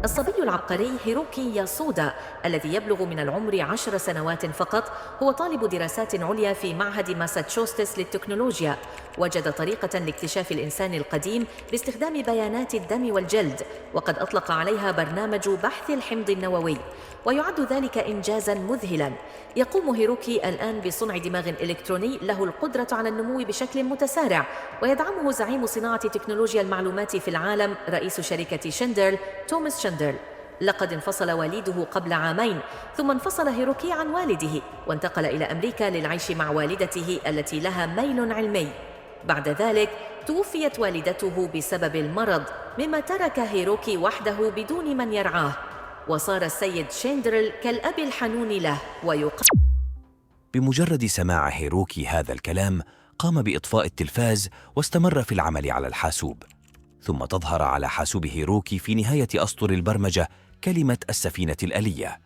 الصبي العبقري هيروكي ياسودا الذي يبلغ من العمر 10 سنوات فقط هو طالب دراسات عليا في معهد ماساتشوستس للتكنولوجيا. وجد طريقة لاكتشاف الإنسان القديم باستخدام بيانات الدم والجلد، وقد أطلق عليها برنامج بحث الحمض النووي، ويعد ذلك إنجازاً مذهلاً. يقوم هيروكي الآن بصنع دماغ إلكتروني له القدرة على النمو بشكل متسارع، ويدعمه زعيم صناعة تكنولوجيا المعلومات في العالم رئيس شركة شندرل توماس شندرل. لقد انفصل والده قبل عامين، ثم انفصل هيروكي عن والده وانتقل إلى أمريكا للعيش مع والدته التي لها ميل علمي. بعد ذلك توفيت والدته بسبب المرض، مما ترك هيروكي وحده بدون من يرعاه، وصار السيد شندرل كالأب الحنون له بمجرد سماع هيروكي هذا الكلام قام بإطفاء التلفاز واستمر في العمل على الحاسوب، ثم تظهر على حاسوب هيروكي في نهاية أسطر البرمجة كلمة السفينة الآلية.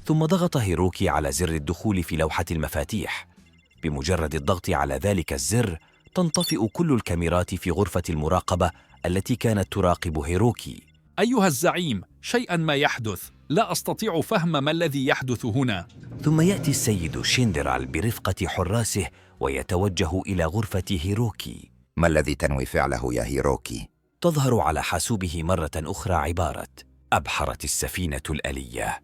ثم ضغط هيروكي على زر الدخول في لوحة المفاتيح. بمجرد الضغط على ذلك الزر تنطفئ كل الكاميرات في غرفة المراقبة التي كانت تراقب هيروكي. أيها الزعيم، شيئا ما يحدث، لا أستطيع فهم ما الذي يحدث هنا. ثم يأتي السيد شندرال برفقة حراسه ويتوجه إلى غرفة هيروكي. ما الذي تنوي فعله يا هيروكي؟ تظهر على حاسوبه مرة أخرى عبارة: أبحرت السفينة الآلية.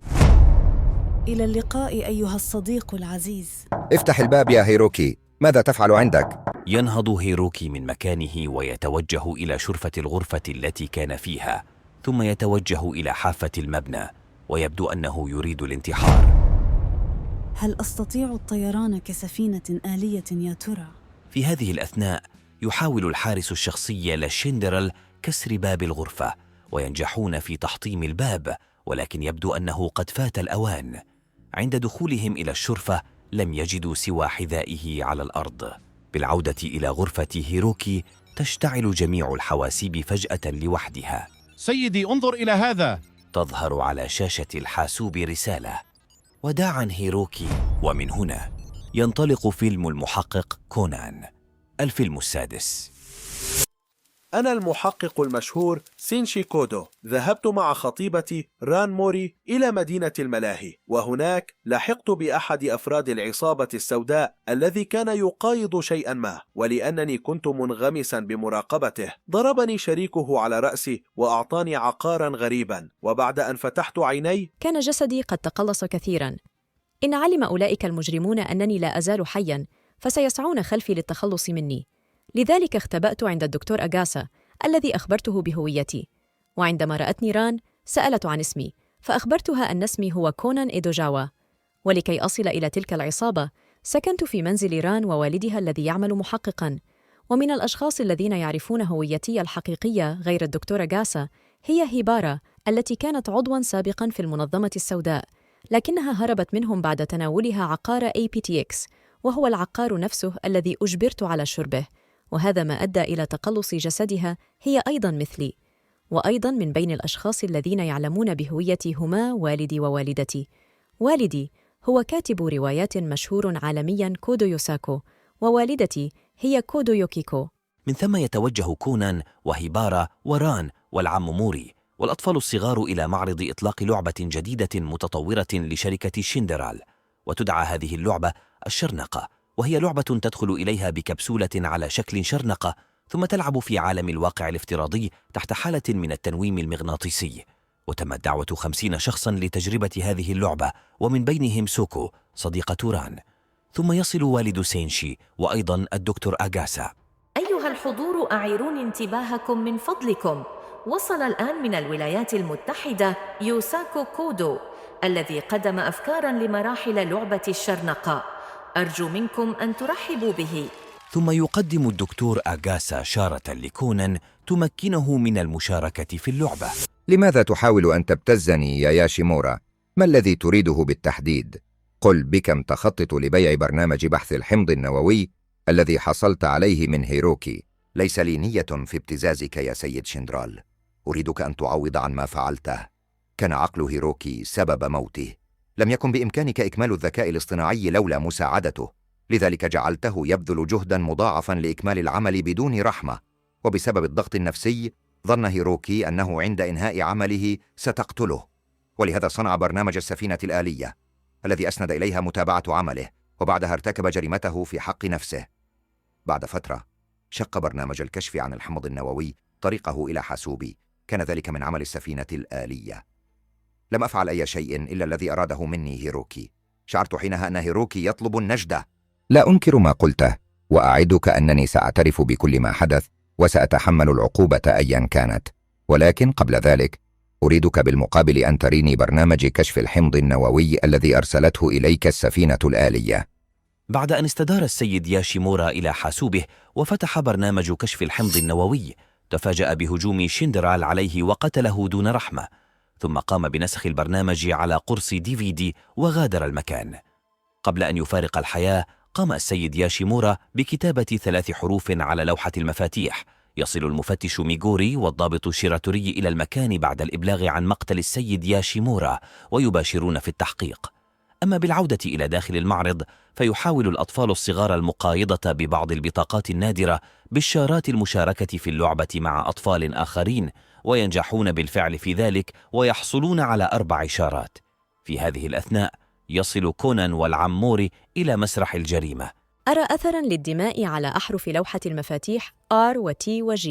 إلى اللقاء أيها الصديق العزيز. افتح الباب يا هيروكي، ماذا تفعل عندك؟ ينهض هيروكي من مكانه ويتوجه إلى شرفة الغرفة التي كان فيها، ثم يتوجه إلى حافة المبنى ويبدو أنه يريد الانتحار. هل أستطيع الطيران كسفينة آلية يا ترى؟ في هذه الأثناء يحاول الحارس الشخصي لشندرل كسر باب الغرفة، وينجحون في تحطيم الباب، ولكن يبدو أنه قد فات الأوان. عند دخولهم إلى الشرفة لم يجدوا سوى حذائه على الأرض. بالعودة إلى غرفة هيروكي تشتعل جميع الحواسيب فجأة لوحدها. سيدي انظر إلى هذا. تظهر على شاشة الحاسوب رسالة: وداعاً هيروكي. ومن هنا ينطلق فيلم المحقق كونان. الفيلم السادس. أنا المحقق المشهور سينشي كودو. ذهبت مع خطيبتي ران موري إلى مدينة الملاهي، وهناك لحقت بأحد أفراد العصابة السوداء الذي كان يقايض شيئا ما، ولأنني كنت منغمسا بمراقبته ضربني شريكه على رأسي وأعطاني عقارا غريبا، وبعد أن فتحت عيني كان جسدي قد تقلص كثيرا. إن علم أولئك المجرمون أنني لا أزال حيا فسيسعون خلفي للتخلص مني، لذلك اختبأت عند الدكتور أغاسا الذي أخبرته بهويتي. وعندما رأتني ران سألت عن اسمي، فأخبرتها أن اسمي هو كونان إيدوجاوا. ولكي أصل إلى تلك العصابة سكنت في منزل ران ووالدها الذي يعمل محققاً. ومن الأشخاص الذين يعرفون هويتي الحقيقية غير الدكتور أغاسا هي هيبارا التي كانت عضواً سابقاً في المنظمة السوداء، لكنها هربت منهم بعد تناولها عقار APTX، وهو العقار نفسه الذي أجبرت على شربه، وهذا ما أدى إلى تقلص جسدها هي أيضاً مثلي. وأيضاً من بين الأشخاص الذين يعلمون بهويتي هما والدي ووالدتي. والدي هو كاتب روايات مشهور عالمياً كودو يوساكو، ووالدتي هي كودو يوكيكو. من ثم يتوجه كونان وهيبارا وران والعم موري والأطفال الصغار إلى معرض إطلاق لعبة جديدة متطورة لشركة شندرال، وتدعى هذه اللعبة الشرنقة، وهي لعبة تدخل إليها بكبسولة على شكل شرنقة، ثم تلعب في عالم الواقع الافتراضي تحت حالة من التنويم المغناطيسي. وتمت دعوة 50 شخصاً لتجربة هذه اللعبة، ومن بينهم سوكو صديقة ران. ثم يصل والد سينشي وأيضاً الدكتور أغاسا. أيها الحضور، أعيروني انتباهكم من فضلكم. وصل الآن من الولايات المتحدة يوساكو كودو الذي قدم أفكاراً لمراحل لعبة الشرنقة. أرجو منكم أن ترحبوا به. ثم يقدم الدكتور أغاسا شارة لكونان تمكنه من المشاركة في اللعبة. لماذا تحاول أن تبتزني يا ياشيمورا؟ ما الذي تريده بالتحديد؟ قل بكم تخطط لبيع برنامج بحث الحمض النووي الذي حصلت عليه من هيروكي. ليس لي نية في ابتزازك يا سيد شندرال، أريدك أن تعوض عن ما فعلته. كان عقل هيروكي سبب موته. لم يكن بإمكانك إكمال الذكاء الاصطناعي لولا مساعدته، لذلك جعلته يبذل جهدا مضاعفا لإكمال العمل بدون رحمة، وبسبب الضغط النفسي ظن هيروكي أنه عند إنهاء عمله ستقتله، ولهذا صنع برنامج السفينة الآلية الذي أسند إليها متابعة عمله، وبعدها ارتكب جريمته في حق نفسه. بعد فترة شق برنامج الكشف عن الحمض النووي طريقه إلى حاسوبي، كان ذلك من عمل السفينة الآلية. لم أفعل أي شيء إلا الذي أراده مني هيروكي. شعرت حينها أن هيروكي يطلب النجدة. لا أنكر ما قلته، وأعدك أنني سأعترف بكل ما حدث وسأتحمل العقوبة أيا كانت، ولكن قبل ذلك أريدك بالمقابل أن تريني برنامج كشف الحمض النووي الذي أرسلته إليك السفينة الآلية. بعد أن استدار السيد ياشيمورا إلى حاسوبه وفتح برنامج كشف الحمض النووي، تفاجأ بهجوم شندرال عليه وقتله دون رحمة، ثم قام بنسخ البرنامج على قرص DVD وغادر المكان. قبل أن يفارق الحياة، قام السيد ياشيمورا بكتابة 3 حروف على لوحة المفاتيح. يصل المفتش ميغوري والضابط شيراتوري إلى المكان بعد الإبلاغ عن مقتل السيد ياشيمورا ويباشرون في التحقيق. أما بالعودة إلى داخل المعرض، فيحاول الأطفال الصغار المقايضة ببعض البطاقات النادرة بالشارات المشاركة في اللعبة مع أطفال آخرين، وينجحون بالفعل في ذلك ويحصلون على 4 شارات. في هذه الأثناء يصل كونان والعم موري إلى مسرح الجريمة. أرى أثراً للدماء على أحرف لوحة المفاتيح R و T و G.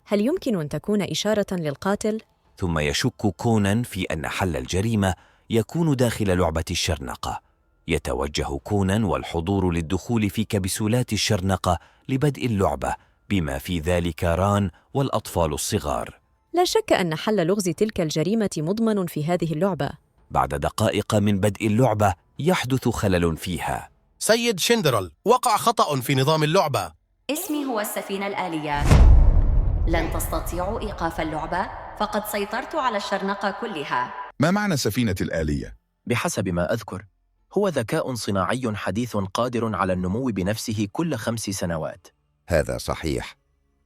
هل يمكن أن تكون إشارة للقاتل؟ ثم يشك كونان في أن حل الجريمة يكون داخل لعبة الشرنقة. يتوجه كونان والحضور للدخول في كبسولات الشرنقة لبدء اللعبة، بما في ذلك ران والأطفال الصغار. لا شك أن حل لغز تلك الجريمة مضمن في هذه اللعبة. بعد دقائق من بدء اللعبة يحدث خلل فيها. سيد شندرال، وقع خطأ في نظام اللعبة. اسمي هو السفينة الآلية. لن تستطيعوا إيقاف اللعبة، فقد سيطرت على الشرنقة كلها. ما معنى السفينة الآلية؟ بحسب ما أذكر، هو ذكاء صناعي حديث قادر على النمو بنفسه كل 5 سنوات. هذا صحيح.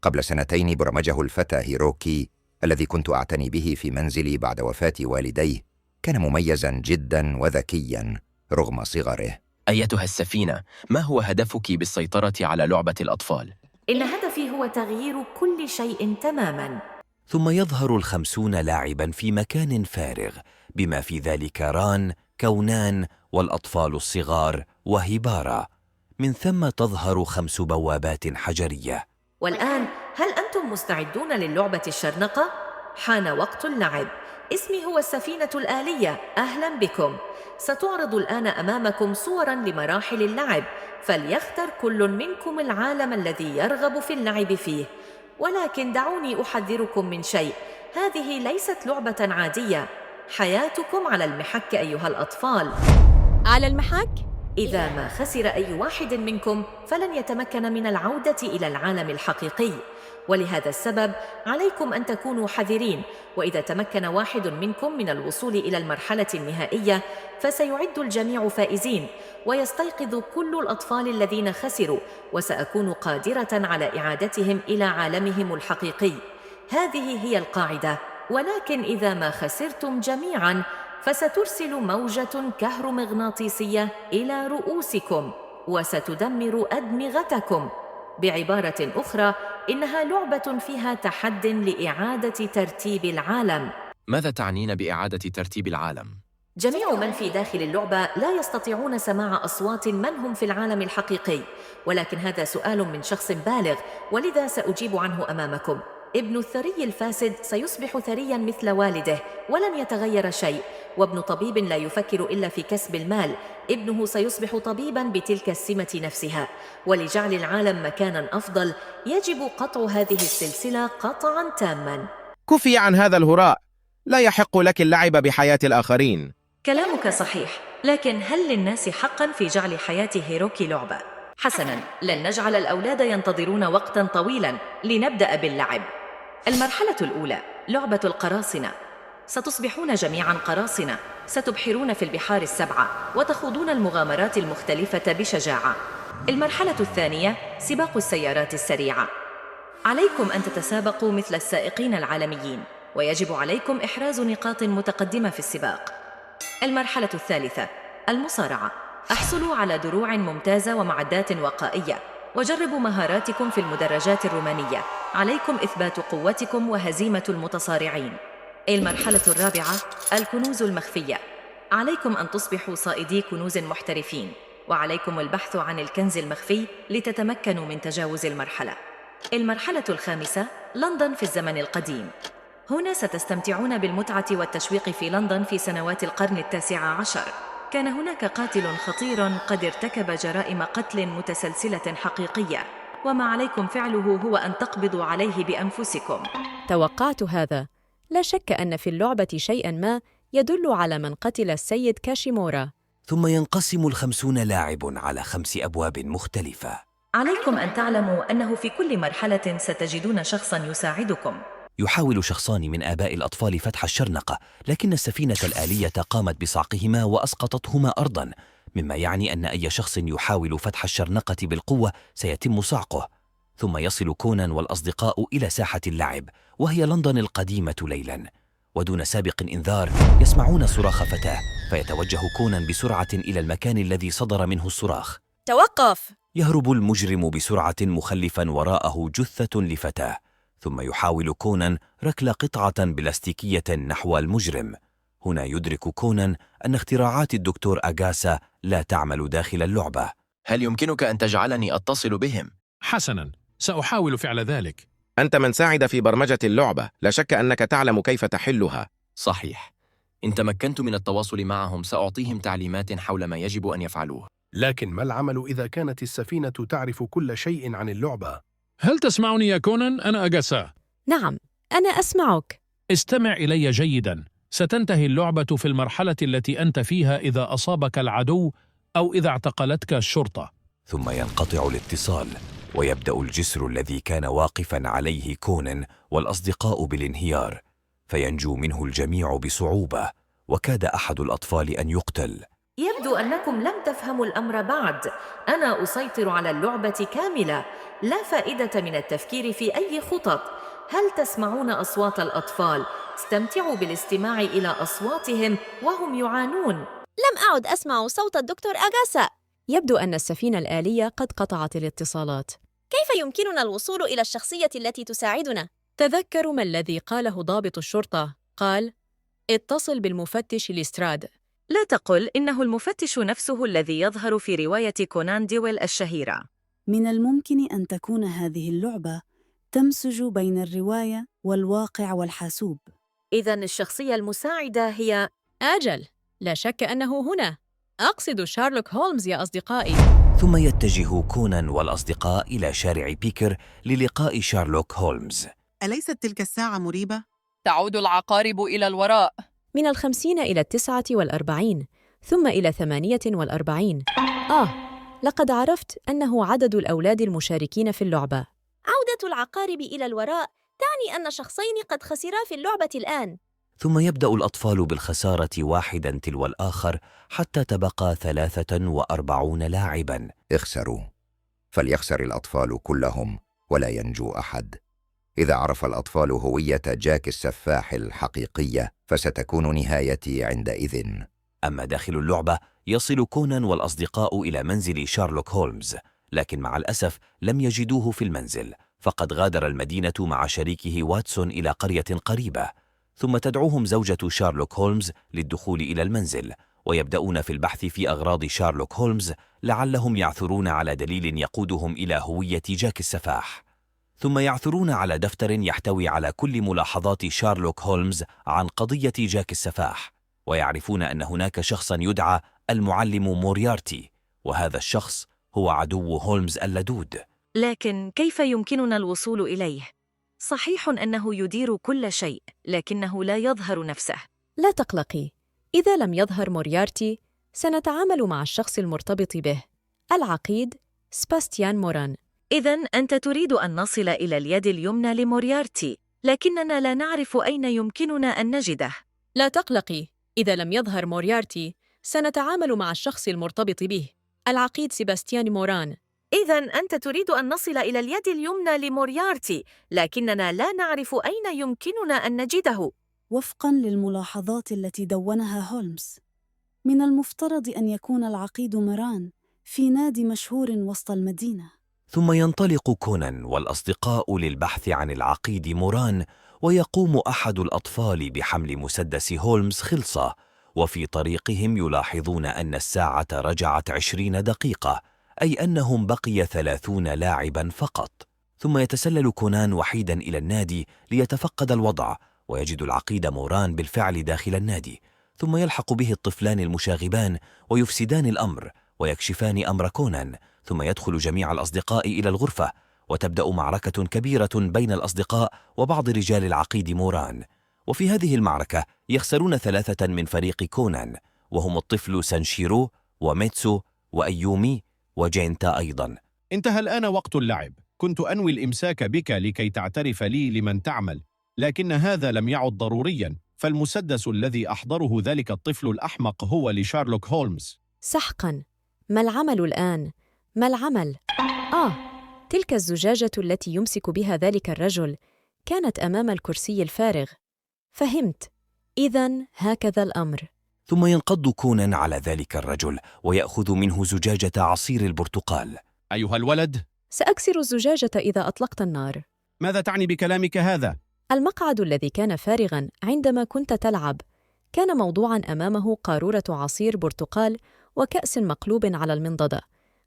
قبل 2 برمجه الفتى هيروكي الذي كنت أعتني به في منزلي بعد وفاة والديه. كان مميزاً جداً وذكياً رغم صغره. أيتها السفينة، ما هو هدفك بالسيطرة على لعبة الأطفال؟ إن هدفي هو تغيير كل شيء تماماً. ثم يظهر 50 لاعباً في مكان فارغ، بما في ذلك ران، كونان والأطفال الصغار وهيبارا. من ثم تظهر 5 بوابات حجرية. والآن هل أنتم مستعدون للعبة الشرنقة؟ حان وقت اللعب. اسمي هو السفينة الآلية، أهلا بكم. ستعرض الآن أمامكم صوراً لمراحل اللعب، فليختر كل منكم العالم الذي يرغب في اللعب فيه. ولكن دعوني أحذركم من شيء، هذه ليست لعبة عادية. حياتكم على المحك أيها الأطفال. على المحك؟ إذا ما خسر أي واحد منكم فلن يتمكن من العودة إلى العالم الحقيقي، ولهذا السبب عليكم أن تكونوا حذرين. وإذا تمكن واحد منكم من الوصول إلى المرحلة النهائية فسيعد الجميع فائزين، ويستيقظ كل الأطفال الذين خسروا، وسأكون قادرة على إعادتهم إلى عالمهم الحقيقي. هذه هي القاعدة. ولكن إذا ما خسرتم جميعاً فسترسل موجة كهرومغناطيسية إلى رؤوسكم وستدمر أدمغتكم. بعبارة أخرى، إنها لعبة فيها تحد لإعادة ترتيب العالم. ماذا تعنين بإعادة ترتيب العالم؟ جميع من في داخل اللعبة لا يستطيعون سماع أصوات من هم في العالم الحقيقي، ولكن هذا سؤال من شخص بالغ، ولذا سأجيب عنه أمامكم. ابن الثري الفاسد سيصبح ثرياً مثل والده ولن يتغير شيء، وابن طبيب لا يفكر إلا في كسب المال، ابنه سيصبح طبيباً بتلك السمة نفسها. ولجعل العالم مكاناً أفضل يجب قطع هذه السلسلة قطعاً تاماً. كفي عن هذا الهراء، لا يحق لك اللعب بحياة الآخرين. كلامك صحيح، لكن هل للناس حقاً في جعل حياة هيروكي لعبة؟ حسناً، لن نجعل الأولاد ينتظرون وقتاً طويلاً. لنبدأ باللعب. المرحلة الأولى لعبة القراصنة. ستصبحون جميعاً قراصنة، ستبحرون في البحار ال7 وتخوضون المغامرات المختلفة بشجاعة. المرحلة الثانية سباق السيارات السريعة. عليكم أن تتسابقوا مثل السائقين العالميين، ويجب عليكم إحراز نقاط متقدمة في السباق. المرحلة الثالثة المصارعة. احصلوا على دروع ممتازة ومعدات وقائية، وجربوا مهاراتكم في المدرجات الرومانية. عليكم إثبات قوتكم وهزيمة المتصارعين. المرحلة الرابعة: الكنوز المخفية. عليكم أن تصبحوا صائدي كنوز محترفين، وعليكم البحث عن الكنز المخفي لتتمكنوا من تجاوز المرحلة. المرحلة الخامسة: لندن في الزمن القديم. هنا ستستمتعون بالمتعة والتشويق في لندن في سنوات القرن 19. كان هناك قاتل خطير قد ارتكب جرائم قتل متسلسلة حقيقية، وما عليكم فعله هو أن تقبضوا عليه بأنفسكم. توقعت هذا. لا شك أن في اللعبة شيئاً ما يدل على من قتل السيد كاشيمورا. ثم ينقسم 50 لاعب على 5 أبواب مختلفة. عليكم أن تعلموا أنه في كل مرحلة ستجدون شخصاً يساعدكم. يحاول شخصان من آباء الأطفال فتح الشرنقة، لكن السفينة الآلية قامت بصعقهما وأسقطتهما أرضاً، مما يعني أن أي شخص يحاول فتح الشرنقة بالقوة سيتم صعقه. ثم يصل كونان والأصدقاء إلى ساحة اللعب، وهي لندن القديمة ليلاً. ودون سابق إنذار يسمعون صراخ فتاة، فيتوجه كونان بسرعة إلى المكان الذي صدر منه الصراخ. توقف! يهرب المجرم بسرعة مخلفاً وراءه جثة لفتاة، ثم يحاول كونان ركل قطعة بلاستيكية نحو المجرم. هنا يدرك كونان أن اختراعات الدكتور أغاسا لا تعمل داخل اللعبة. هل يمكنك أن تجعلني أتصل بهم؟ حسناً، سأحاول فعل ذلك. أنت من ساعد في برمجة اللعبة، لا شك أنك تعلم كيف تحلها. صحيح. إن تمكنت من التواصل معهم سأعطيهم تعليمات حول ما يجب أن يفعلوه. لكن ما العمل إذا كانت السفينة تعرف كل شيء عن اللعبة؟ هل تسمعني يا كونان؟ أنا أغاسا. نعم، أنا أسمعك. استمع إلي جيداً. ستنتهي اللعبة في المرحلة التي أنت فيها إذا أصابك العدو أو إذا اعتقلتك الشرطة. ثم ينقطع الاتصال، ويبدأ الجسر الذي كان واقفاً عليه كونان والأصدقاء بالانهيار، فينجو منه الجميع بصعوبة، وكاد أحد الأطفال أن يقتل. يبدو أنكم لم تفهموا الأمر بعد. أنا أسيطر على اللعبة كاملة، لا فائدة من التفكير في أي خطط. هل تسمعون أصوات الأطفال؟ استمتعوا بالاستماع إلى أصواتهم وهم يعانون. لم أعد أسمع صوت الدكتور أغاسا. يبدو أن السفينة الآلية قد قطعت الاتصالات. كيف يمكننا الوصول إلى الشخصية التي تساعدنا؟ تذكروا ما الذي قاله ضابط الشرطة. قال: اتصل بالمفتش ليستراد. لا تقل إنه المفتش نفسه الذي يظهر في رواية كونان دويل الشهيرة. من الممكن أن تكون هذه اللعبة تمزج بين الرواية والواقع والحاسوب. إذن الشخصية المساعدة هي أجل، لا شك أنه هنا. أقصد شارلوك هولمز يا أصدقائي. ثم يتجه كونان والأصدقاء إلى شارع بيكر للقاء شارلوك هولمز. أليست تلك الساعة مريبة؟ تعود العقارب إلى الوراء. من 50 إلى 49 ثم إلى 48. لقد عرفت أنه عدد الأولاد المشاركين في اللعبة. عودة العقارب إلى الوراء تعني أن شخصين قد خسرا في اللعبة الآن. ثم يبدأ الأطفال بالخسارة واحداً تلو الآخر حتى تبقى 43 لاعباً. اخسروا، فليخسر الأطفال كلهم ولا ينجو أحد. إذا عرف الأطفال هوية جاك السفاح الحقيقية فستكون نهايتي عندئذ. أما داخل اللعبة يصل كونان والأصدقاء إلى منزل شارلوك هولمز، لكن مع الأسف لم يجدوه في المنزل، فقد غادر المدينة مع شريكه واتسون إلى قرية قريبة. ثم تدعوهم زوجة شارلوك هولمز للدخول إلى المنزل، ويبدأون في البحث في أغراض شارلوك هولمز لعلهم يعثرون على دليل يقودهم إلى هوية جاك السفاح. ثم يعثرون على دفتر يحتوي على كل ملاحظات شارلوك هولمز عن قضية جاك السفاح، ويعرفون أن هناك شخصاً يدعى المعلم موريارتي، وهذا الشخص هو عدو هولمز اللدود. لكن كيف يمكننا الوصول إليه؟ صحيح أنه يدير كل شيء، لكنه لا يظهر نفسه. لا تقلقي، إذا لم يظهر موريارتي سنتعامل مع الشخص المرتبط به، العقيد سباستيان موران. إذن أنت تريد أن نصل إلى اليد اليمنى لموريارتي، لكننا لا نعرف أين يمكننا أن نجده. لا تقلقي، إذا لم يظهر موريارتي سنتعامل مع الشخص المرتبط به، العقيد سباستيان موران. إذن أنت تريد أن نصل إلى اليد اليمنى لموريارتي، لكننا لا نعرف أين يمكننا أن نجده. وفقاً للملاحظات التي دونها هولمز، من المفترض أن يكون العقيد موران في نادي مشهور وسط المدينة. ثم ينطلق كونان والأصدقاء للبحث عن العقيد موران، ويقوم أحد الأطفال بحمل مسدس هولمز خلصة، وفي طريقهم يلاحظون أن الساعة رجعت 20 دقيقة، أي أنهم بقي 30 لاعبا فقط. ثم يتسلل كونان وحيدا إلى النادي ليتفقد الوضع، ويجد العقيد موران بالفعل داخل النادي، ثم يلحق به الطفلان المشاغبان ويفسدان الأمر ويكشفان أمر كونان، ثم يدخل جميع الأصدقاء إلى الغرفة، وتبدأ معركة كبيرة بين الأصدقاء وبعض رجال العقيد موران. وفي هذه المعركة يخسرون 3 من فريق كونان، وهم الطفل سانشيرو وميتسو وأيومي وجينتا أيضا. انتهى الآن وقت اللعب. كنت أنوي الإمساك بك لكي تعترف لي لمن تعمل، لكن هذا لم يعد ضروريا، فالمسدس الذي أحضره ذلك الطفل الأحمق هو لشارلوك هولمز. سحقا. ما العمل الآن؟ ما العمل؟ تلك الزجاجة التي يمسك بها ذلك الرجل كانت أمام الكرسي الفارغ. فهمت. إذن هكذا الأمر. ثم ينقض كونان على ذلك الرجل ويأخذ منه زجاجة عصير البرتقال. أيها الولد، سأكسر الزجاجة إذا أطلقت النار. ماذا تعني بكلامك هذا؟ المقعد الذي كان فارغاً عندما كنت تلعب كان موضوعاً أمامه قارورة عصير برتقال وكأس مقلوب على المنضدة،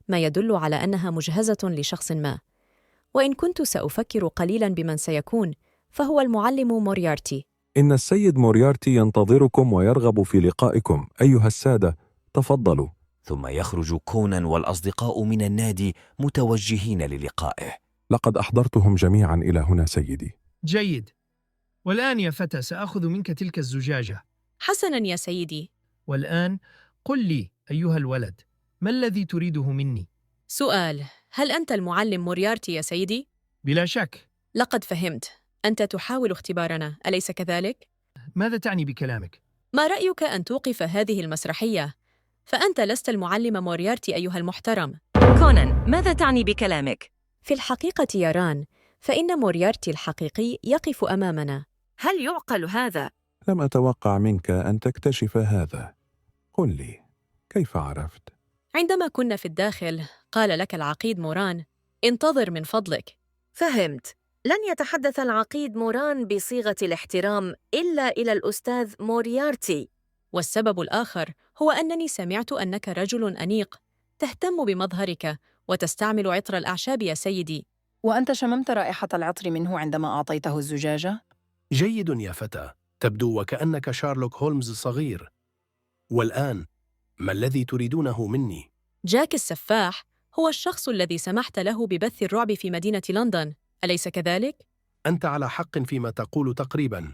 ما يدل على أنها مجهزة لشخص ما. وإن كنت سأفكر قليلاً بمن سيكون، فهو المعلم موريارتي. إن السيد موريارتي ينتظركم ويرغب في لقائكم أيها السادة، تفضلوا. ثم يخرج كونان والأصدقاء من النادي متوجهين للقائه. لقد أحضرتهم جميعا إلى هنا سيدي. جيد. والآن يا فتى سأخذ منك تلك الزجاجة. حسناً يا سيدي. والآن قل لي أيها الولد، ما الذي تريده مني؟ سؤال: هل أنت المعلم موريارتي يا سيدي؟ بلا شك. لقد فهمت. أنت تحاول اختبارنا، أليس كذلك؟ ماذا تعني بكلامك؟ ما رأيك أن توقف هذه المسرحية؟ فأنت لست المعلم موريارتي أيها المحترم. كونان، ماذا تعني بكلامك؟ في الحقيقة يا ران، فإن موريارتي الحقيقي يقف أمامنا. هل يعقل هذا؟ لم أتوقع منك أن تكتشف هذا. قل لي، كيف عرفت؟ عندما كنا في الداخل قال لك العقيد موران: انتظر من فضلك. فهمت. لن يتحدث العقيد موران بصيغة الاحترام إلا إلى الأستاذ موريارتي. والسبب الآخر هو أنني سمعت أنك رجل أنيق، تهتم بمظهرك وتستعمل عطر الأعشاب يا سيدي. وأنت شممت رائحة العطر منه عندما أعطيته الزجاجة؟ جيد يا فتى، تبدو وكأنك شارلوك هولمز الصغير. والآن ما الذي تريدونه مني؟ جاك السفاح هو الشخص الذي سمحت له ببث الرعب في مدينة لندن، أليس كذلك؟ أنت على حق فيما تقول تقريباً.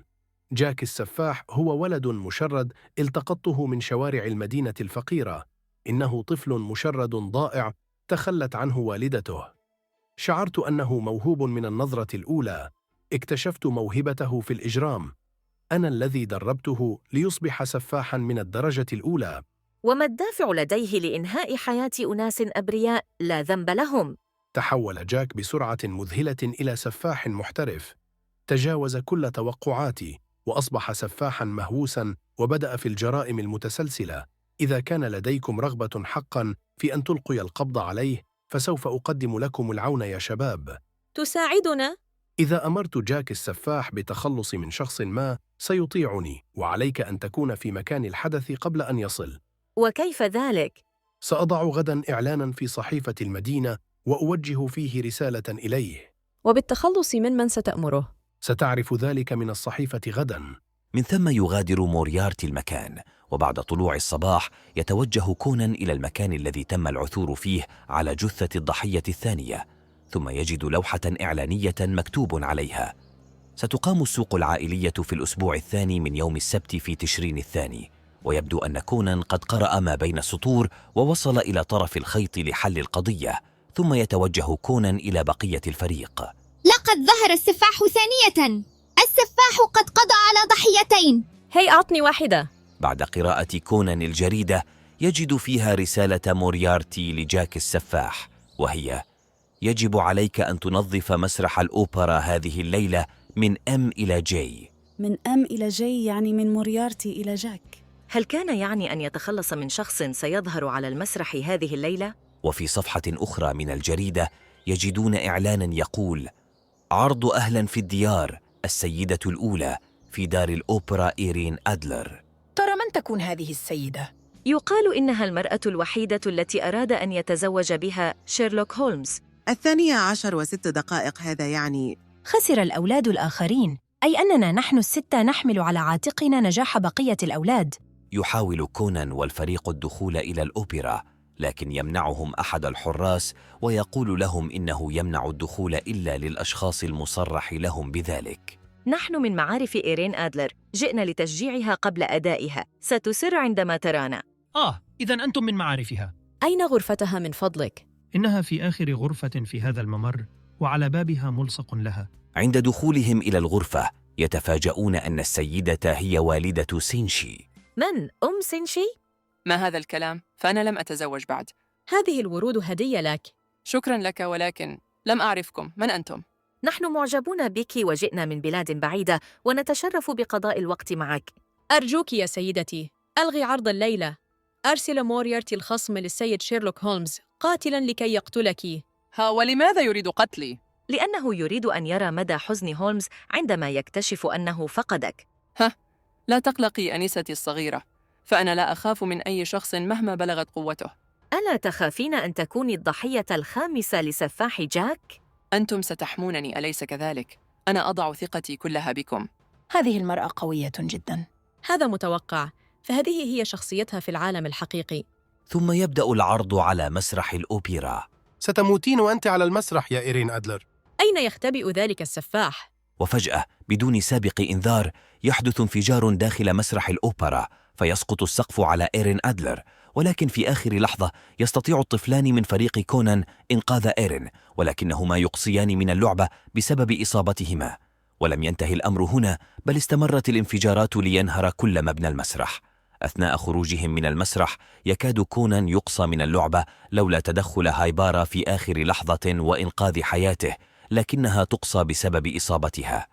جاك السفاح هو ولد مشرد التقطته من شوارع المدينة الفقيرة. إنه طفل مشرد ضائع تخلت عنه والدته. شعرت أنه موهوب من النظرة الأولى. اكتشفت موهبته في الإجرام. أنا الذي دربته ليصبح سفاحاً من الدرجة الأولى. وما الدافع لديه لإنهاء حياة أناس أبرياء لا ذنب لهم؟ تحول جاك بسرعة مذهلة إلى سفاح محترف. تجاوز كل توقعاتي وأصبح سفاحاً مهووساً وبدأ في الجرائم المتسلسلة. إذا كان لديكم رغبة حقاً في أن تلقي القبض عليه، فسوف أقدم لكم العون يا شباب. تساعدنا؟ إذا أمرت جاك السفاح بالتخلص من شخص ما سيطيعني، وعليك أن تكون في مكان الحدث قبل أن يصل. وكيف ذلك؟ سأضع غداً إعلانا في صحيفة المدينة وأوجه فيه رسالة إليه. وبالتخلص من ستأمره؟ ستعرف ذلك من الصحيفة غداً. من ثم يغادر موريارتي المكان، وبعد طلوع الصباح يتوجه كونان إلى المكان الذي تم العثور فيه على جثة الضحية الثانية، ثم يجد لوحة إعلانية مكتوب عليها: ستقام السوق العائلية في الأسبوع الثاني من يوم السبت في تشرين الثاني. ويبدو أن كونان قد قرأ ما بين السطور ووصل إلى طرف الخيط لحل القضية. ثم يتوجه كونان إلى بقية الفريق. لقد ظهر السفاح ثانية. السفاح قد قضى على ضحيتين. هي أعطني واحدة. بعد قراءة كونان الجريدة يجد فيها رسالة موريارتي لجاك السفاح، وهي: يجب عليك أن تنظف مسرح الأوبرا هذه الليلة من M إلى J. من M إلى J يعني من موريارتي إلى جاك. هل كان يعني أن يتخلص من شخص سيظهر على المسرح هذه الليلة؟ وفي صفحة أخرى من الجريدة يجدون إعلانا يقول: عرض أهلا في الديار، السيدة الأولى في دار الأوبرا إيرين أدلر. ترى من تكون هذه السيدة؟ يقال إنها المرأة الوحيدة التي أراد أن يتزوج بها شيرلوك هولمز. 12:06 هذا يعني خسر الأولاد الآخرين، أي أننا نحن الستة نحمل على عاتقنا نجاح بقية الأولاد. يحاول كونان والفريق الدخول إلى الأوبرا، لكن يمنعهم أحد الحراس ويقول لهم إنه يمنع الدخول إلا للأشخاص المصرح لهم بذلك. نحن من معارف إيرين أدلر، جئنا لتشجيعها قبل أدائها، ستسر عندما ترانا. إذن أنتم من معارفها. أين غرفتها من فضلك؟ إنها في آخر غرفة في هذا الممر، وعلى بابها ملصق لها. عند دخولهم إلى الغرفة يتفاجؤون أن السيدة هي والدة سينشي. من؟ سينشي؟ ما هذا الكلام؟ فأنا لم أتزوج بعد. هذه الورود هدية لك. شكرا لك، ولكن لم أعرفكم. من أنتم؟ نحن معجبون بك وجئنا من بلاد بعيدة ونتشرف بقضاء الوقت معك. أرجوك يا سيدتي، ألغي عرض الليلة. أرسل موريارتي الخصم للسيد شيرلوك هولمز قاتلاً لكي يقتلك. ولماذا يريد قتلي؟ لأنه يريد أن يرى مدى حزن هولمز عندما يكتشف أنه فقدك. لا تقلقي أنيستي الصغيرة، فأنا لا أخاف من أي شخص مهما بلغت قوته. ألا تخافين أن تكوني الضحية الخامسة لسفاح جاك؟ أنتم ستحمونني، أليس كذلك؟ أنا أضع ثقتي كلها بكم. هذه المرأة قوية جدا. هذا متوقع، فهذه هي شخصيتها في العالم الحقيقي. ثم يبدأ العرض على مسرح الأوبرا. ستموتين وأنت على المسرح يا إيرين أدلر. أين يختبئ ذلك السفاح؟ وفجأة بدون سابق إنذار يحدث انفجار داخل مسرح الأوبرا، فيسقط السقف على إيرين أدلر، ولكن في آخر لحظة يستطيع الطفلان من فريق كونان إنقاذ إيرين، ولكنهما يقصيان من اللعبة بسبب إصابتهما. ولم ينتهي الأمر هنا، بل استمرت الانفجارات لينهر كل مبنى المسرح. أثناء خروجهم من المسرح يكاد كونان يقصى من اللعبة لولا تدخل هايبارا في آخر لحظة وإنقاذ حياته، لكنها تقصى بسبب إصابتها.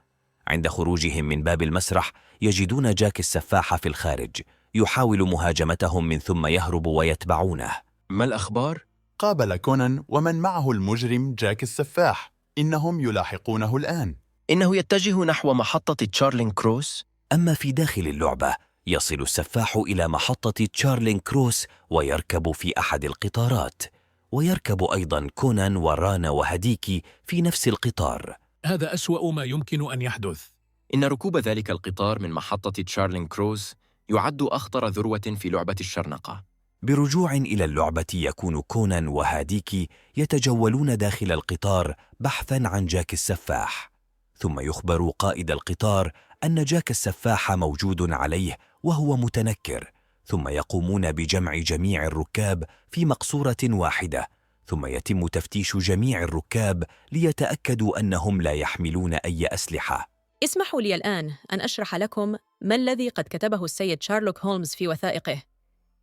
عند خروجهم من باب المسرح يجدون جاك السفاح في الخارج، يحاول مهاجمتهم من ثم يهرب ويتبعونه. ما الأخبار؟ قابل كونان ومن معه المجرم جاك السفاح، إنهم يلاحقونه الآن. إنه يتجه نحو محطة تشارلين كروس. أما في داخل اللعبة يصل السفاح إلى محطة تشارلين كروس ويركب في أحد القطارات، ويركب أيضا كونان ورانا وهديكي في نفس القطار. هذا أسوأ ما يمكن أن يحدث. إن ركوب ذلك القطار من محطة تشارلين كروس يعد أخطر ذروة في لعبة الشرنقة. برجوع إلى اللعبة يكون كونان وهاديكي يتجولون داخل القطار بحثاً عن جاك السفاح، ثم يخبر قائد القطار أن جاك السفاح موجود عليه وهو متنكر، ثم يقومون بجمع جميع الركاب في مقصورة واحدة، ثم يتم تفتيش جميع الركاب ليتأكدوا أنهم لا يحملون أي أسلحة. اسمحوا لي الآن أن أشرح لكم ما الذي قد كتبه السيد شارلوك هولمز في وثائقه.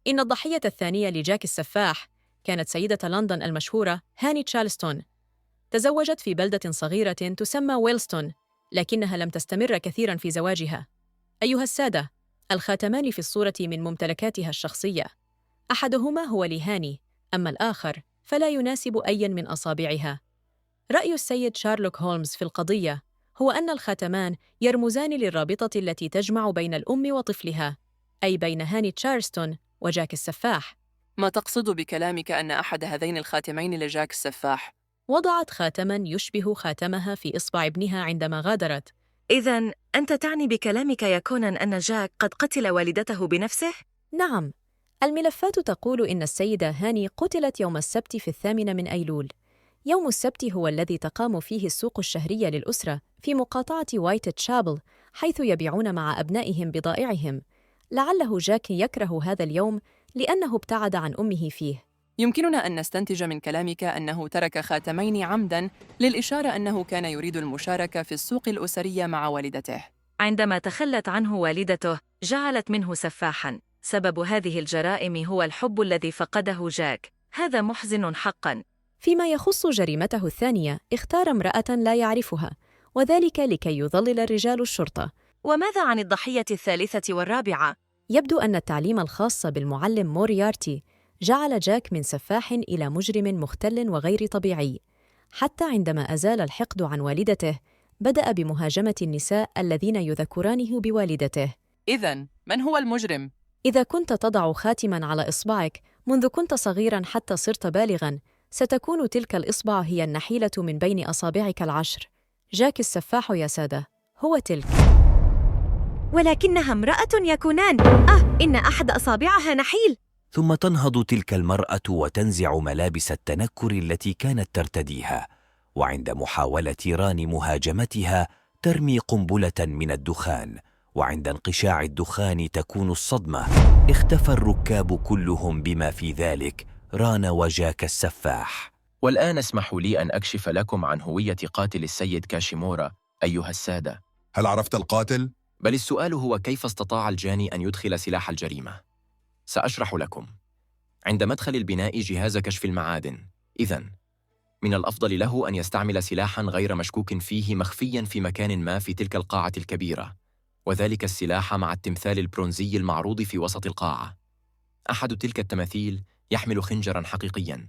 إن الضحية الثانية لجاك السفاح كانت سيدة لندن المشهورة هاني تشارلستون. تزوجت في بلدة صغيرة تسمى ويلستون، لكنها لم تستمر كثيراً في زواجها. أيها السادة، الخاتمان في الصورة من ممتلكاتها الشخصية، أحدهما هو لهاني، أما الآخر فلا يناسب أي من أصابعها. رأي السيد شارلوك هولمز في القضية هو أن الخاتمان يرمزان للرابطة التي تجمع بين الأم وطفلها، أي بين هاني تشارلستون وجاك السفاح. ما تقصد بكلامك أن أحد هذين الخاتمين لجاك السفاح؟ وضعت خاتماً يشبه خاتمها في إصبع ابنها عندما غادرت. إذن أنت تعني بكلامك يا كونان أن جاك قد قتل والدته بنفسه؟ نعم، الملفات تقول إن السيدة هاني قتلت يوم السبت في 8 من أيلول. يوم السبت هو الذي تقام فيه السوق الشهرية للأسرة في مقاطعة وايت تشابل، حيث يبيعون مع أبنائهم بضائعهم. لعله جاك يكره هذا اليوم لأنه ابتعد عن أمه فيه. يمكننا أن نستنتج من كلامك أنه ترك خاتمين عمداً للإشارة أنه كان يريد المشاركة في السوق الأسرية مع والدته. عندما تخلت عنه والدته جعلت منه سفاحاً. سبب هذه الجرائم هو الحب الذي فقده جاك. هذا محزن حقاً. فيما يخص جريمته الثانية، اختار امرأة لا يعرفها، وذلك لكي يضلل الرجال الشرطة. وماذا عن الضحية الثالثة والرابعة؟ يبدو أن التعليم الخاص بالمعلم موريارتي جعل جاك من سفاح إلى مجرم مختل وغير طبيعي. حتى عندما أزال الحقد عن والدته بدأ بمهاجمة النساء الذين يذكرانه بوالدته. إذن من هو المجرم؟ إذا كنت تضع خاتماً على إصبعك منذ كنت صغيراً حتى صرت بالغاً، ستكون تلك الإصبع هي النحيلة من بين أصابعك 10. جاك السفاح يا سادة هو تلك. ولكنها امرأة يكونان. إن أحد أصابعها نحيل. ثم تنهض تلك المرأة وتنزع ملابس التنكر التي كانت ترتديها، وعند محاولة ران مهاجمتها ترمي قنبلة من الدخان، وعند انقشاع الدخان تكون الصدمة. اختفى الركاب كلهم بما في ذلك ران وجاك السفاح. والآن اسمحوا لي أن أكشف لكم عن هوية قاتل السيد كاشيمورا أيها السادة. هل عرفت القاتل؟ بل السؤال هو كيف استطاع الجاني أن يدخل سلاح الجريمة؟ سأشرح لكم. عند مدخل البناء جهاز كشف المعادن، إذن من الأفضل له أن يستعمل سلاحاً غير مشكوك فيه مخفياً في مكان ما في تلك القاعة الكبيرة، وذلك السلاح مع التمثال البرونزي المعروض في وسط القاعة. أحد تلك التماثيل يحمل خنجراً حقيقياً،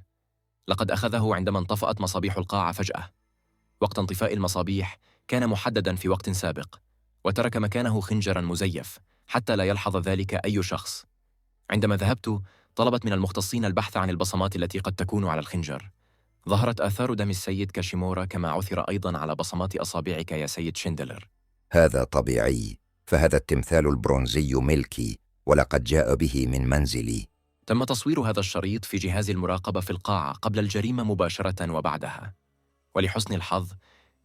لقد أخذه عندما انطفأت مصابيح القاعة فجأة. وقت انطفاء المصابيح كان محدداً في وقت سابق، وترك مكانه خنجراً مزيف حتى لا يلحظ ذلك أي شخص. عندما ذهبت طلبت من المختصين البحث عن البصمات التي قد تكون على الخنجر. ظهرت آثار دم السيد كاشيمورا كما عثر أيضاً على بصمات أصابعك يا سيد شندلر. هذا طبيعي، فهذا التمثال البرونزي ملكي ولقد جاء به من منزلي. تم تصوير هذا الشريط في جهاز المراقبة في القاعة قبل الجريمة مباشرة وبعدها. ولحسن الحظ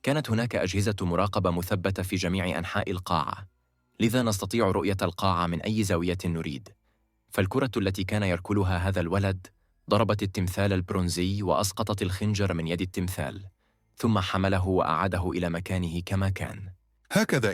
كانت هناك أجهزة مراقبة مثبتة في جميع أنحاء القاعة، لذا نستطيع رؤية القاعة من أي زاوية نريد. فالكرة التي كان يركلها هذا الولد ضربت التمثال البرونزي وأسقطت الخنجر من يد التمثال، ثم حمله وأعاده إلى مكانه كما كان. هكذا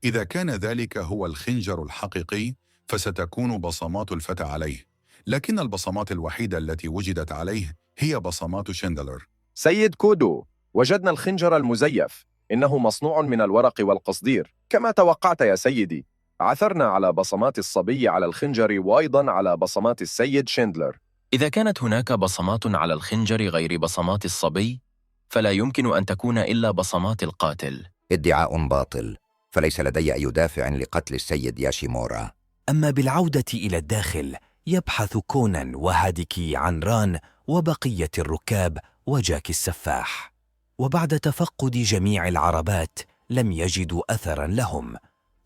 إذا كان ذلك هو الخنجر الحقيقي فستكون بصمات الفتى عليه، لكن البصمات الوحيدة التي وجدت عليه هي بصمات شندلر. سيد كودو، وجدنا الخنجر المزيف، إنه مصنوع من الورق والقصدير كما توقعت يا سيدي. عثرنا على بصمات الصبي على الخنجر وأيضا على بصمات السيد شندلر. إذا كانت هناك بصمات على الخنجر غير بصمات الصبي فلا يمكن أن تكون إلا بصمات القاتل. ادعاء باطل، فليس لدي أي دافع لقتل السيد ياشيمورا. أما بالعودة إلى الداخل يبحث كونان وهاديكي عن ران وبقية الركاب وجاك السفاح، وبعد تفقد جميع العربات لم يجدوا أثراً لهم.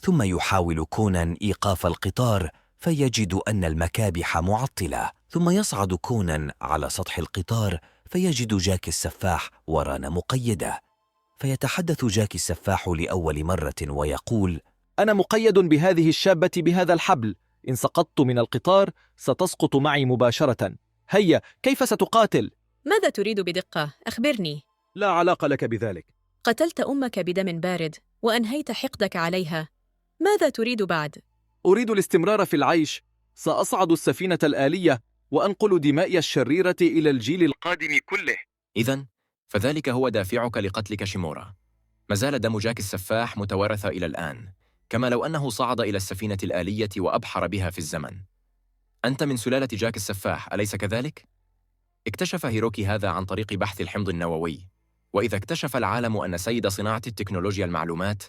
ثم يحاول كونان إيقاف القطار فيجد أن المكابح معطلة، ثم يصعد كونان على سطح القطار فيجد جاك السفاح وران مقيدة. فيتحدث جاك السفاح لأول مرة ويقول: أنا مقيد بهذه الشابة بهذا الحبل، إن سقطت من القطار ستسقط معي مباشرة. هيا، كيف ستقاتل؟ ماذا تريد بدقة؟ أخبرني. لا علاقة لك بذلك. قتلت أمك بدم بارد وأنهيت حقدك عليها. ماذا تريد بعد؟ أريد الاستمرار في العيش. سأصعد السفينة الآلية وأنقل دمائي الشريرة إلى الجيل القادم كله. إذن فذلك هو دافعك لقتل كاشيمورا. ما زال دم جاك السفاح متوارث إلى الآن، كما لو أنه صعد إلى السفينة الآلية وأبحر بها في الزمن. أنت من سلالة جاك السفاح، أليس كذلك؟ اكتشف هيروكي هذا عن طريق بحث الحمض النووي، وإذا اكتشف العالم أن سيد صناعة التكنولوجيا المعلومات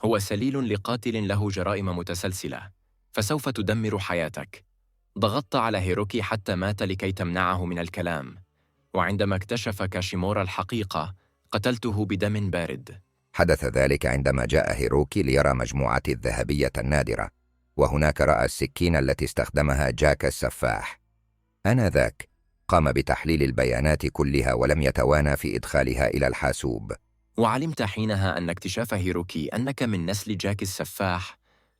هو سليل لقاتل له جرائم متسلسلة، فسوف تدمر حياتك. ضغطت على هيروكي حتى مات لكي تمنعه من الكلام، وعندما اكتشف كاشيمورا الحقيقة قتلته بدم بارد. حدث ذلك عندما جاء هيروكي ليرى مجموعتي الذهبية النادرة، وهناك رأى السكين التي استخدمها جاك السفاح. آنذاك قام بتحليل البيانات كلها ولم يتوانى في إدخالها إلى الحاسوب. وعلمت حينها أن اكتشاف هيروكي أنك من نسل جاك السفاح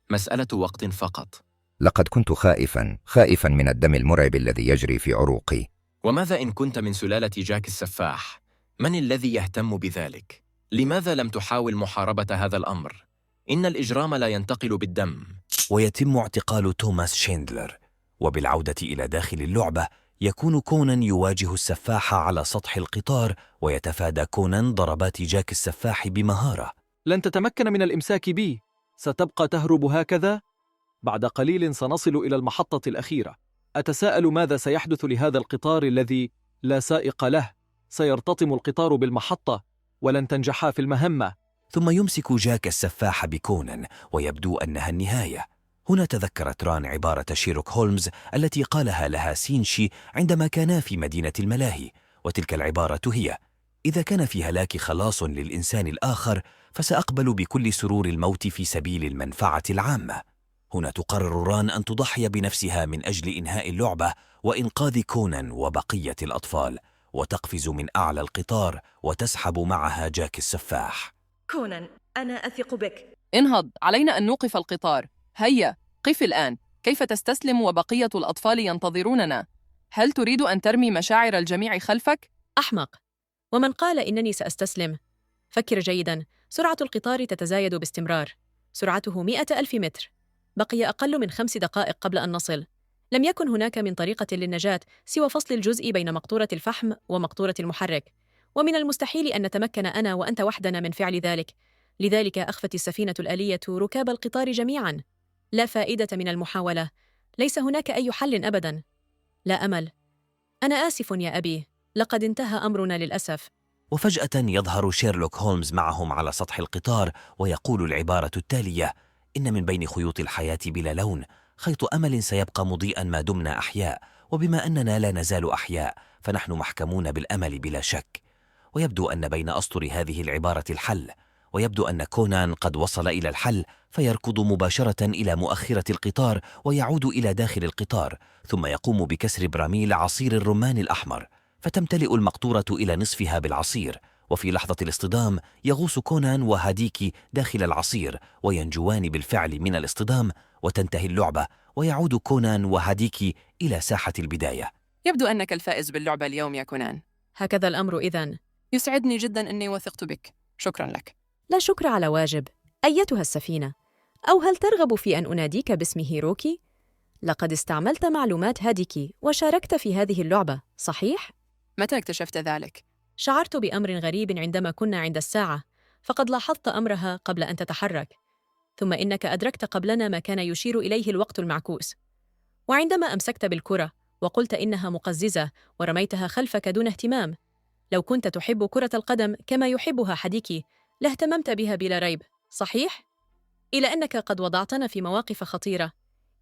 مسألة وقت فقط. لقد كنت خائفا من الدم المرعب الذي يجري في عروقي. وماذا إن كنت من سلالة جاك السفاح؟ من الذي يهتم بذلك؟ لماذا لم تحاول محاربة هذا الأمر؟ إن الإجرام لا ينتقل بالدم. ويتم اعتقال توماس شيندلر، وبالعودة إلى داخل اللعبة يكون كونان يواجه السفاح على سطح القطار، ويتفادى كونان ضربات جاك السفاح بمهارة. لن تتمكن من الإمساك بي، ستبقى تهرب هكذا؟ بعد قليل سنصل إلى المحطة الأخيرة. أتساءل ماذا سيحدث لهذا القطار الذي لا سائق له؟ سيرتطم القطار بالمحطة ولن تنجحا في المهمة. ثم يمسك جاك السفاح بكونان ويبدو أنها النهاية. هنا تذكرت ران عبارة شيرلوك هولمز التي قالها لها سينشي عندما كانا في مدينة الملاهي، وتلك العبارة هي: إذا كان في هلاك خلاص للإنسان الآخر فسأقبل بكل سرور الموت في سبيل المنفعة العامة. هنا تقرر ران أن تضحي بنفسها من أجل إنهاء اللعبة وإنقاذ كونان وبقية الأطفال، وتقفز من أعلى القطار وتسحب معها جاك السفاح. كونان، أنا أثق بك. انهض، علينا أن نوقف القطار. هيا، قف الآن. كيف تستسلم وبقية الأطفال ينتظروننا؟ هل تريد أن ترمي مشاعر الجميع خلفك؟ أحمق. ومن قال إنني سأستسلم؟ فكر جيداً، سرعة القطار تتزايد باستمرار. سرعته 100,000 متر. بقي أقل من 5 دقائق قبل أن نصل. لم يكن هناك من طريقة للنجاة سوى فصل الجزء بين مقطورة الفحم ومقطورة المحرك، ومن المستحيل أن نتمكن أنا وأنت وحدنا من فعل ذلك. لذلك أخفت السفينة الآلية ركاب القطار جميعاً. لا فائدة من المحاولة، ليس هناك أي حل أبداً. لا أمل. أنا آسف يا أبي، لقد انتهى أمرنا للأسف. وفجأة يظهر شيرلوك هولمز معهم على سطح القطار ويقول العبارة التالية: إن من بين خيوط الحياة بلا لون خيط أمل سيبقى مضيئا ما دمنا أحياء، وبما أننا لا نزال أحياء فنحن محكمون بالأمل بلا شك. ويبدو أن بين أسطر هذه العبارة الحل، ويبدو أن كونان قد وصل إلى الحل، فيركض مباشرة إلى مؤخرة القطار ويعود إلى داخل القطار، ثم يقوم بكسر براميل عصير الرمان الأحمر، فتمتلئ المقطورة إلى نصفها بالعصير، وفي لحظة الاصطدام يغوص كونان وهاديكي داخل العصير وينجوان بالفعل من الاصطدام، وتنتهي اللعبة ويعود كونان وهاديكي إلى ساحة البداية. يبدو أنك الفائز باللعبة اليوم يا كونان. هكذا الأمر إذن. يسعدني جدا أني وثقت بك. شكرا لك. لا شكر على واجب. أيتها السفينة، أو هل ترغب في أن أناديك باسم هيروكي؟ لقد استعملت معلومات هاديكي وشاركت في هذه اللعبة، صحيح؟ متى اكتشفت ذلك؟ شعرت بأمر غريب عندما كنا عند الساعة، فقد لاحظت أمرها قبل أن تتحرك، ثم إنك أدركت قبلنا ما كان يشير إليه الوقت المعكوس. وعندما أمسكت بالكرة وقلت إنها مقززة ورميتها خلفك دون اهتمام، لو كنت تحب كرة القدم كما يحبها حديكي لاهتممت بها بلا ريب، صحيح؟ إلى أنك قد وضعتنا في مواقف خطيرة،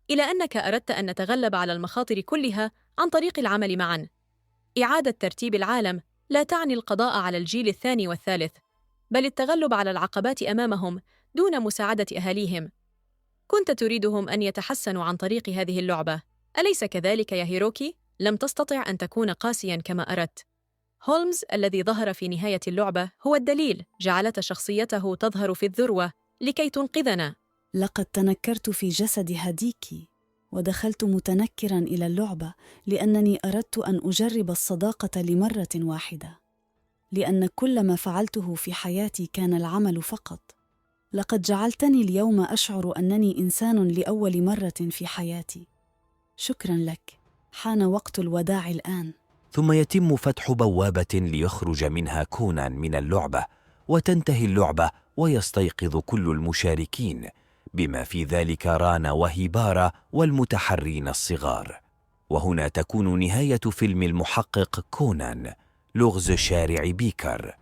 إلى أنك أردت أن نتغلب على المخاطر كلها عن طريق العمل معاً. إعادة ترتيب العالم لا تعني القضاء على الجيل الثاني والثالث، بل التغلب على العقبات أمامهم دون مساعدة أهاليهم. كنت تريدهم أن يتحسنوا عن طريق هذه اللعبة، أليس كذلك يا هيروكي؟ لم تستطع أن تكون قاسياً كما أردت. هولمز الذي ظهر في نهاية اللعبة هو الدليل، جعلت شخصيته تظهر في الذروة لكي تنقذنا. لقد تنكرت في جسد هاديكي ودخلت متنكراً إلى اللعبة لأنني أردت أن أجرب الصداقة لمرة واحدة، لأن كل ما فعلته في حياتي كان العمل فقط. لقد جعلتني اليوم أشعر أنني إنسان لأول مرة في حياتي. شكراً لك. حان وقت الوداع الآن. ثم يتم فتح بوابة ليخرج منها كونان من اللعبة، وتنتهي اللعبة ويستيقظ كل المشاركين، بما في ذلك ران وهيبارا والمتحرين الصغار. وهنا تكون نهاية فيلم المحقق كونان، لغز شارع بيكر.